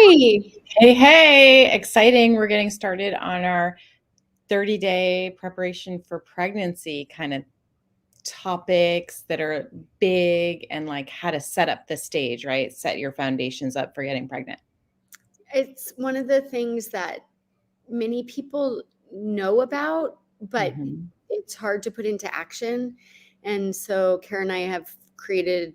Hi. Hey, exciting. We're getting started on our 30-day preparation for pregnancy kind of topics that are big and like how to set up the stage, right? Set your foundations up for getting pregnant. It's one of the things that many people know about, but Mhm. it's hard to put into action. And so Karen and I have created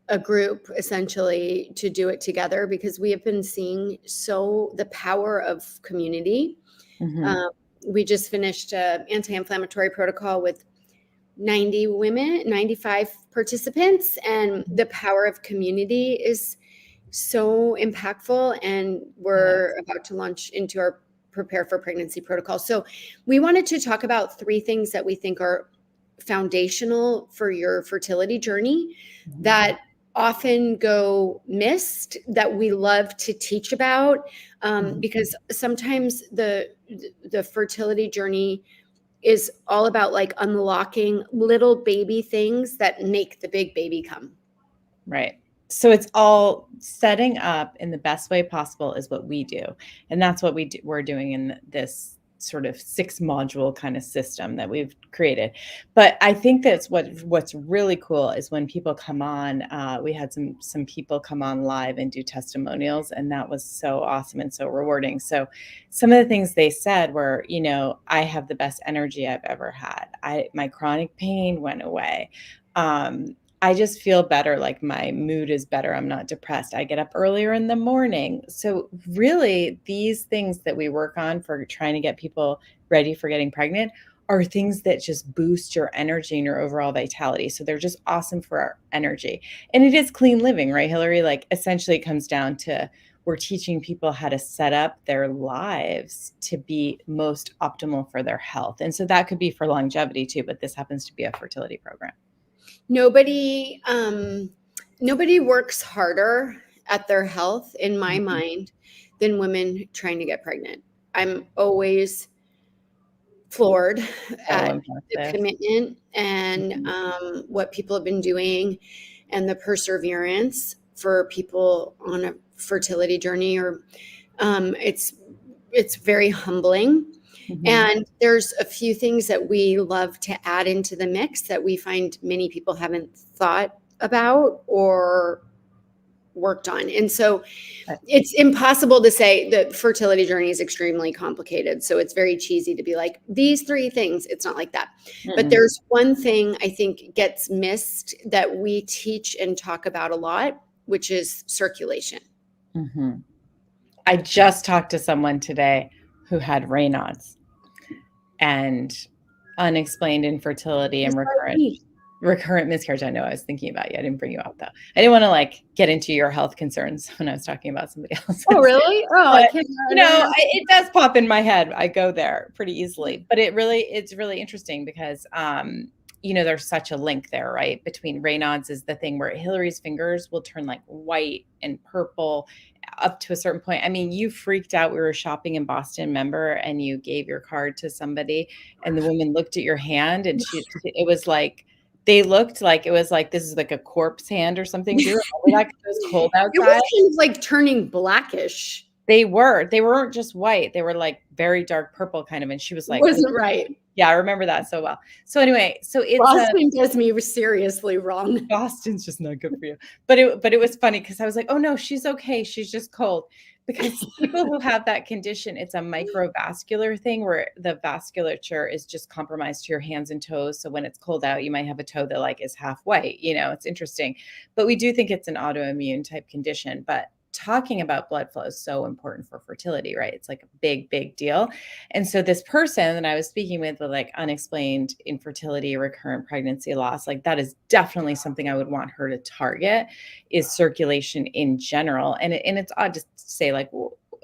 a group essentially to do it together because we have been seeing the power of community. Mhm. Um, we just finished an anti-inflammatory protocol with 90 women, 95 participants, and the power of community is so impactful. And Yes. we're about to launch into our prepare for pregnancy protocol. So we wanted to talk about three things that we think are foundational for your fertility journey Mhm. that often go missed, that we love to teach about, Mhm. because sometimes the fertility journey is all about like unlocking little baby things that make the big baby come. Right. So it's all setting up in the best way possible is what we do. And that's what we're doing in this sort of 6 module kind of system that we've created. But I think that's what's really cool is when people come on. We had some people come on live and do testimonials, and that was so awesome and so rewarding. So some of the things they said were, I have the best energy I've ever had. My chronic pain went away. I just feel better, like my mood is better. I'm not depressed. I get up earlier in the morning. So, really, these things that we work on for trying to get people ready for getting pregnant are things that just boost your energy and your overall vitality. So, they're just awesome for our energy. And it is clean living, right, Hillary? Like, essentially, it comes down to we're teaching people how to set up their lives to be most optimal for their health. And so that could be for longevity too, but this happens to be a fertility program. Nobody works harder at their health in my Mhm. mind than women trying to get pregnant. I'm always floored So at the impressive. commitment and Mhm. what people have been doing and the perseverance for people on a fertility journey. Or it's very humbling. Mhm. And there's a few things that we love to add into the mix that we find many people haven't thought about or worked on. And so Right. it's impossible to say that fertility journey is extremely complicated. So it's very cheesy to be like, these three things. It's not like that. But Mm-mm. there's one thing I think gets missed that we teach and talk about a lot, which is circulation. Mhm. I just talked to someone today who had Raynaud's and unexplained infertility and recurrent miscarriage. I know I was thinking about you. I didn't bring you up though. I didn't want to like get into your health concerns when I was talking about somebody Oh, else's. really? Oh, I But can't. I didn't know. it does pop in my head. I go there pretty easily. But it's really interesting because there's such a link there, right? Between Raynaud's is the thing where Hillary's fingers will turn like white and purple up to a certain point. I mean, you freaked out. We were shopping in Boston, remember, and you gave your card to somebody, and the woman looked at your hand, and it was like they looked like it was like this is like a corpse hand or something. Do you remember that? 'Cause it was cold It was outside. kind of like turning blackish. They weren't just white. They were like very dark purple kind of. And she was like, "Oh, Wasn't right. yeah, I remember that so well." So anyway, so it's a Boston does me seriously wrong. Boston's just not good for you. But it was funny because I was like, "Oh no, she's okay. She's just cold." Because people who have that condition, it's a microvascular thing where the vasculature is just compromised to your hands and toes. So when it's cold out, you might have a toe that like is half white. It's interesting. But we do think it's an autoimmune type condition. But talking about blood flow is so important for fertility, right? It's like a big, big deal. And so this person that I was speaking with like unexplained infertility, recurrent pregnancy loss, like that is definitely something I would want her to target is circulation in general. And it's odd to say like,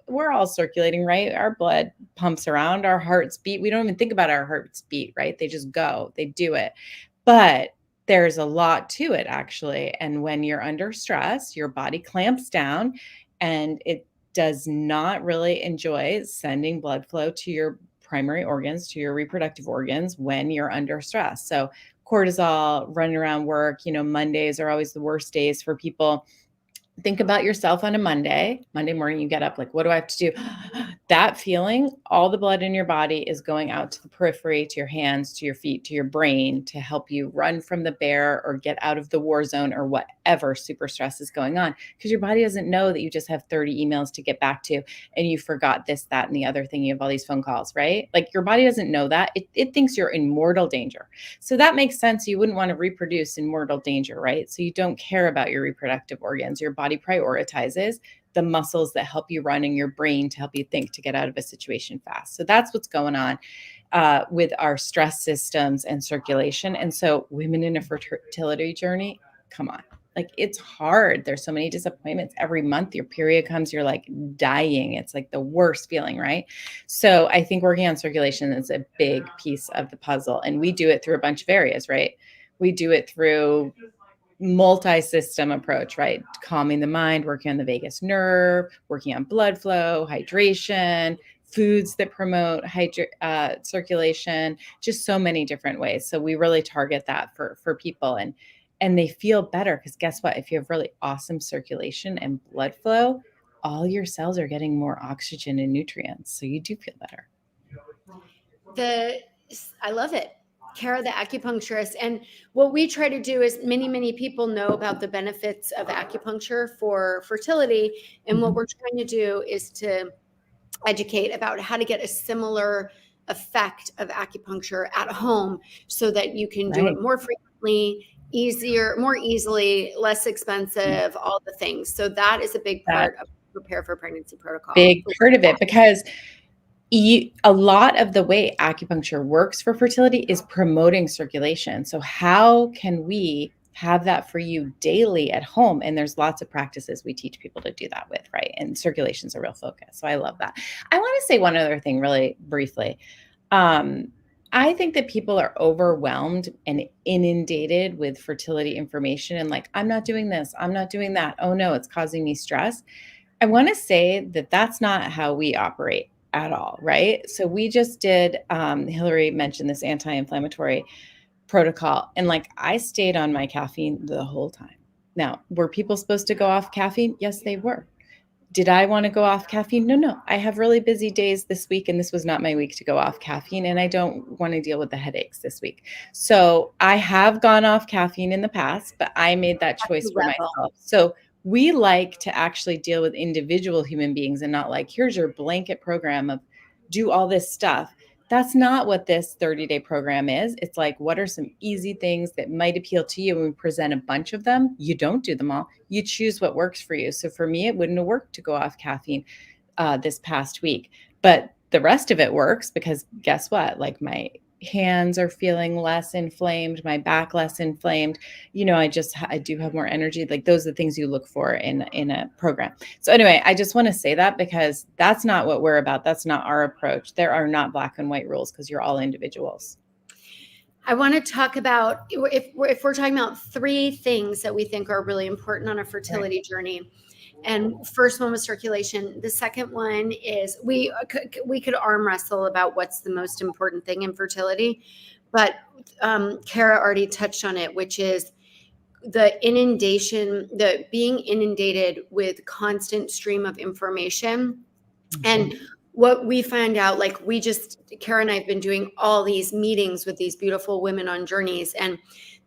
we're all circulating, right? Our blood pumps around, our hearts beat. We don't even think about our hearts beat, right? They just go, they do it. But there's a lot to it actually. And when you're under stress, your body clamps down and it does not really enjoy sending blood flow to your primary organs, to your reproductive organs when you're under stress. So cortisol, running around work, Mondays are always the worst days for people. Think about yourself on a Monday morning, you get up like, what do I have to do? That feeling, all the blood in your body is going out to the periphery, to your hands, to your feet, to your brain to help you run from the bear or get out of the war zone or whatever super stress is going on. Because your body doesn't know that you just have 30 emails to get back to and you forgot this, that, and the other thing. You have all these phone calls, right? Like your body doesn't know that. It thinks you're in mortal danger. So that makes sense. You wouldn't want to reproduce in mortal danger, right? So you don't care about your reproductive organs. Your body prioritizes the muscles that help you run in your brain to help you think to get out of a situation fast. So that's what's going on with our stress systems and circulation. And so women in a fertility journey, come on. Like it's hard. There's so many disappointments every month. Your period comes, you're like dying. It's like the worst feeling, right? So I think working on circulation is a big piece of the puzzle. And we do it through a bunch of areas, right? We do it through multi-system approach, right? Calming the mind, working on the vagus nerve, working on blood flow, hydration, foods that promote circulation, just so many different ways. So we really target that for people, and they feel better because guess what? If you have really awesome circulation and blood flow, all your cells are getting more oxygen and nutrients. So you do feel better. I love it. Kara, the acupuncturist. And what we try to do is many people know about the benefits of acupuncture for fertility. And what we're trying to do is to educate about how to get a similar effect of acupuncture at home so that you can do it more frequently, more easily, less expensive, all the things. So that is a big part of Prepare for Pregnancy protocol. Big part of it, because a lot of the way acupuncture works for fertility is promoting circulation. So how can we have that for you daily at home? And there's lots of practices we teach people to do that with, right? And circulation is a real focus. So I love that. I want to say one other thing really briefly. I think that people are overwhelmed and inundated with fertility information and like, I'm not doing this, I'm not doing that. Oh no, it's causing me stress. I want to say that that's not how we operate at all, right? So we just did, Hillary mentioned this anti-inflammatory protocol, and like I stayed on my caffeine the whole time. Now, were people supposed to go off caffeine? Yes, they were. Did I want to go off caffeine? No. I have really busy days this week, and this was not my week to go off caffeine, and I don't want to deal with the headaches this week. So I have gone off caffeine in the past, but I made that choice for myself. So we like to actually deal with individual human beings and not like, here's your blanket program of do all this stuff. That's not what this 30-day program is. It's like, what are some easy things that might appeal to you? When we present a bunch of them, you don't do them all. You choose what works for you. So for me, it wouldn't have worked to go off caffeine this past week, but the rest of it works because guess what? Like my hands are feeling less inflamed, my back less inflamed. You know, I do have more energy. Like those are the things you look for in a program. So anyway, I just want to say that because that's not what we're about. That's not our approach. There are not black and white rules because you're all individuals. I want to talk about if we're talking about three things that we think are really important on a fertility journey. And first one was circulation. The second one is we could arm wrestle about what's the most important thing in fertility, but Kara already touched on it, which is the being inundated with constant stream of information. And what we find out, like Kara and I have been doing all these meetings with these beautiful women on journeys. And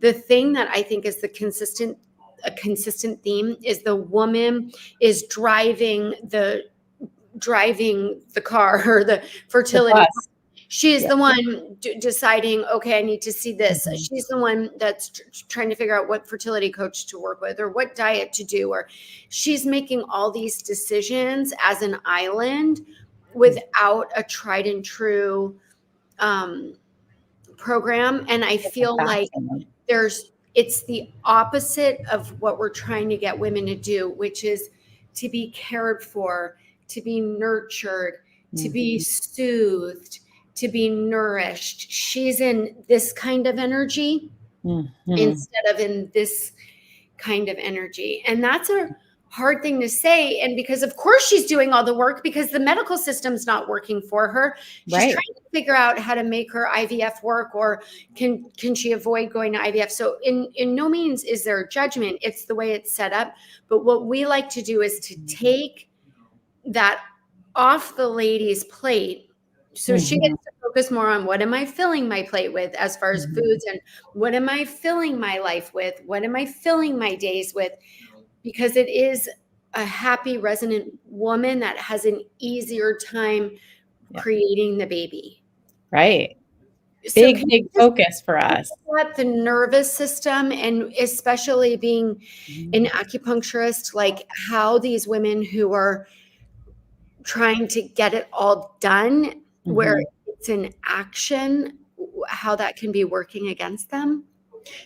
the thing that I think is a consistent theme is the woman is driving the car or the fertility. She's the one deciding, okay, I need to see this. She's the one that's trying to figure out what fertility coach to work with or what diet to do, or she's making all these decisions as an island without a tried and true program. And I feel like it's the opposite of what we're trying to get women to do, which is to be cared for, to be nurtured, to be soothed, to be nourished. She's in this kind of energy instead of in this kind of energy. And that's a hard thing to say. And because of course she's doing all the work because the medical system's not working for her. She's Right. trying to figure out how to make her IVF work, or can she avoid going to IVF. So in no means is there judgment. It's the way it's set up. But what we like to do is to take that off the lady's plate, so she Mhm. gets to focus more on what am I filling my plate with as far as Mhm. foods, and what am I filling my life with? What am I filling my days with? Because it is a happy, resonant woman that has an easier time Yeah. creating the baby. Right. So Big, can big you just focus for talk us. about the nervous system, and especially being an Mhm. acupuncturist, like how these women who are trying to get it all done, where Mhm. it's an action, how that can be working against them?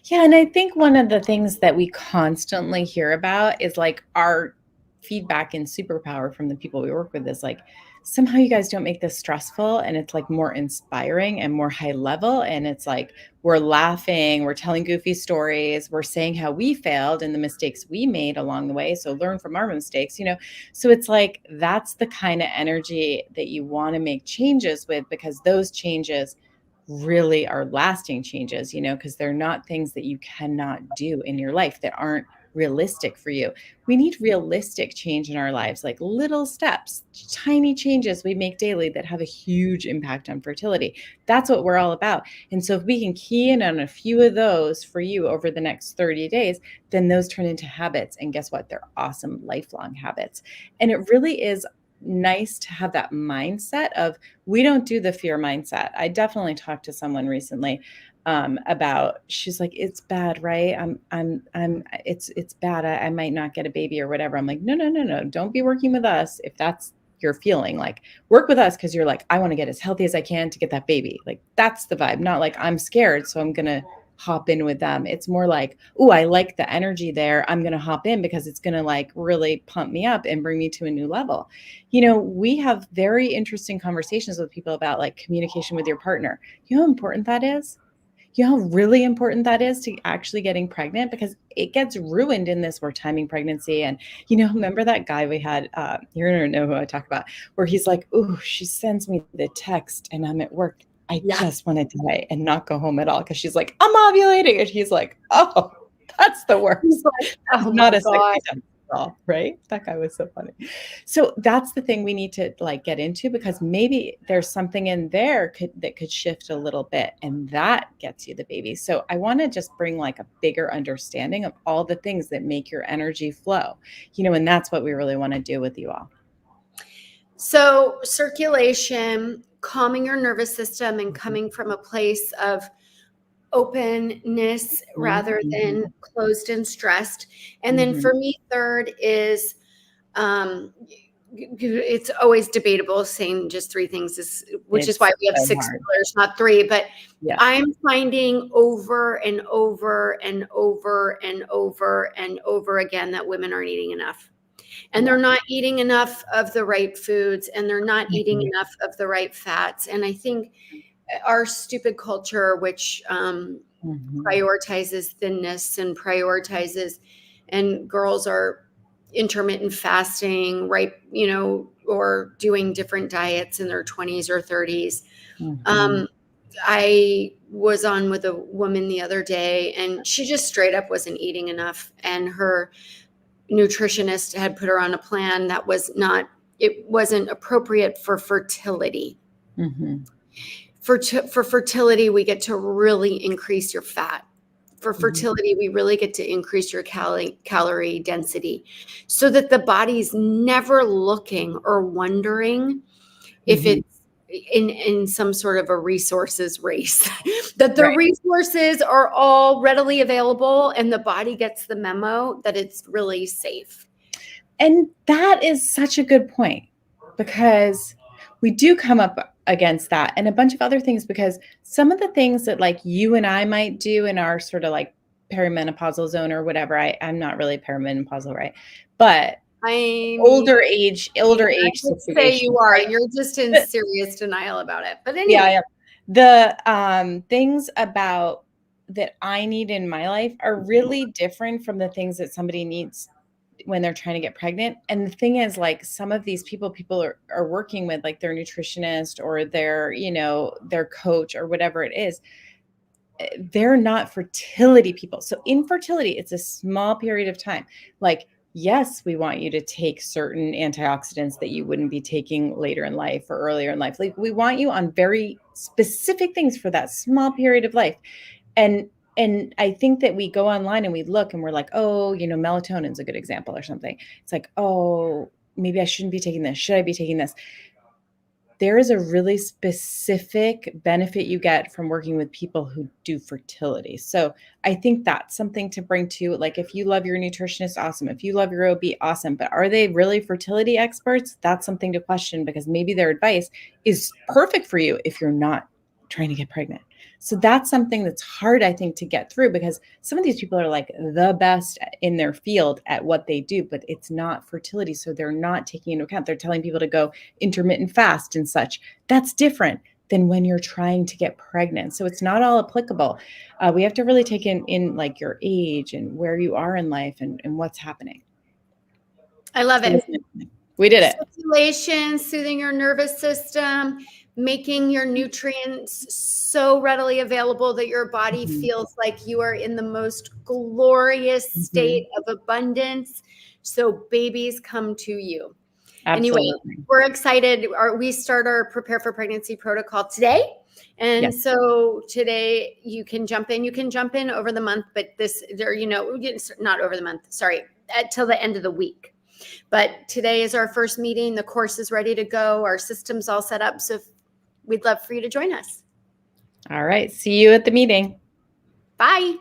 Yeah, and I think one of the things that we constantly hear about is like our feedback and superpower from the people we work with is like, somehow you guys don't make this stressful, and it's like more inspiring and more high level. And it's like we're laughing, we're telling goofy stories, we're saying how we failed and the mistakes we made along the way. So learn from our mistakes, you know? So it's like that's the kind of energy that you want to make changes with, because those changes really are lasting changes, you know, because they're not things that you cannot do in your life that aren't realistic for you. We need realistic change in our lives, like little steps, tiny changes we make daily that have a huge impact on fertility. That's what we're all about. And so if we can key in on a few of those for you over the next 30 days, then those turn into habits. And guess what? They're awesome lifelong habits. And it really is nice to have that mindset of, we don't do the fear mindset. I definitely talked to someone recently about, she's like, it's bad, right? It's bad. I might not get a baby or whatever. I'm like, no, no, no, no. Don't be working with us if that's your feeling. Like, work with us because you're like, I want to get as healthy as I can to get that baby. Like, that's the vibe. Not like I'm scared, so I'm gonna hop in with them. It's more like, oh, I like the energy there. I'm gonna hop in because it's gonna like really pump me up and bring me to a new level. You know, we have very interesting conversations with people about like communication with your partner. You know how important that is? You know how really important that is to actually getting pregnant, because it gets ruined in this, we're timing pregnancy. And, you know, remember that guy we had, you're going to know who I talk about, where he's like, oh, she sends me the text and I'm at work. I Yeah. just want to die and not go home at all. Cause she's like, I'm ovulating. And he's like, oh, that's the He's worst. like, That's oh not my a God. sexy time at all, right? That guy was so funny. So that's the thing we need to like get into, because maybe there's something in there that could shift a little bit, and that gets you the baby. So I want to just bring like a bigger understanding of all the things that make your energy flow, you know, and that's what we really want to do with you all. So circulation, calming your nervous system, and coming from a place of openness rather Mhm, than closed and stressed. And then mhm. for me, third is, um, it's always debatable saying just three things, is, which is It's why we have so six hard. pillars, not three. But Yeah. I'm finding over and over and over and over and over again that women aren't eating enough. And they're Yeah. not eating enough of the right foods, and they're not eating Mhm, enough of the right fats. And I think our stupid culture, which mhm, prioritizes thinness and prioritizes, and girls are intermittent fasting, right? You know, or doing different diets in their 20s or 30s. mhm, Um, I was on with a woman the other day, and she just straight up wasn't eating enough. And her nutritionist had put her on a plan that was not, it wasn't appropriate for fertility. mhm, For fertility, we get to really increase your fat. For mhm. fertility, we really get to increase your calorie density, so that the body's never looking or wondering if Mhm. it's in some sort of a resources race, that the Right. resources are all readily available, and the body gets the memo that it's really safe. And that is such a good point, because we do come up against that and a bunch of other things, because some of the things that like you and I might do in our sort of like perimenopausal zone or whatever, I'm not really perimenopausal, right? But I mean, older age I would say situations, you are. right? You're just in But serious denial about it. But yeah, anyway, yeah. The things about that I need in my life are really different from the things that somebody needs when they're trying to get pregnant. And the thing is, like, some of these people are working with, like, their nutritionist or their, their coach or whatever it is. They're not fertility people. So infertility, it's a small period of time. Like, yes, we want you to take certain antioxidants that you wouldn't be taking later in life or earlier in life. Like, we want you on very specific things for that small period of life. And I think that we go online and we look and we're like, oh, melatonin's a good example or something. It's like, oh, maybe I shouldn't be taking this. Should I be taking this? There is a really specific benefit you get from working with people who do fertility. So I think that's something to bring to, like, if you love your nutritionist, awesome. If you love your OB, awesome. But are they really fertility experts? That's something to question, because maybe their advice is perfect for you if you're not trying to get pregnant. So that's something that's hard, I think, to get through, because some of these people are like the best in their field at what they do, but it's not fertility. So they're not taking into account. They're telling people to go intermittent fast and such. That's different than when you're trying to get pregnant. So it's not all applicable. We have to really take in like your age and where you are in life and what's happening. I love it. We did it. Circulation, soothing your nervous system, making your nutrients so readily available that your body feels like you are in the most glorious state of abundance. So babies come to you. Absolutely. Anyway, we're excited. We start our Prepare for Pregnancy protocol today. And so today you can jump in. You can jump in over the month, but not over the month, sorry, till the end of the week. But today is our first meeting. The course is ready to go. Our system's all set up. So we'd love for you to join us. All right. See you at the meeting. Bye.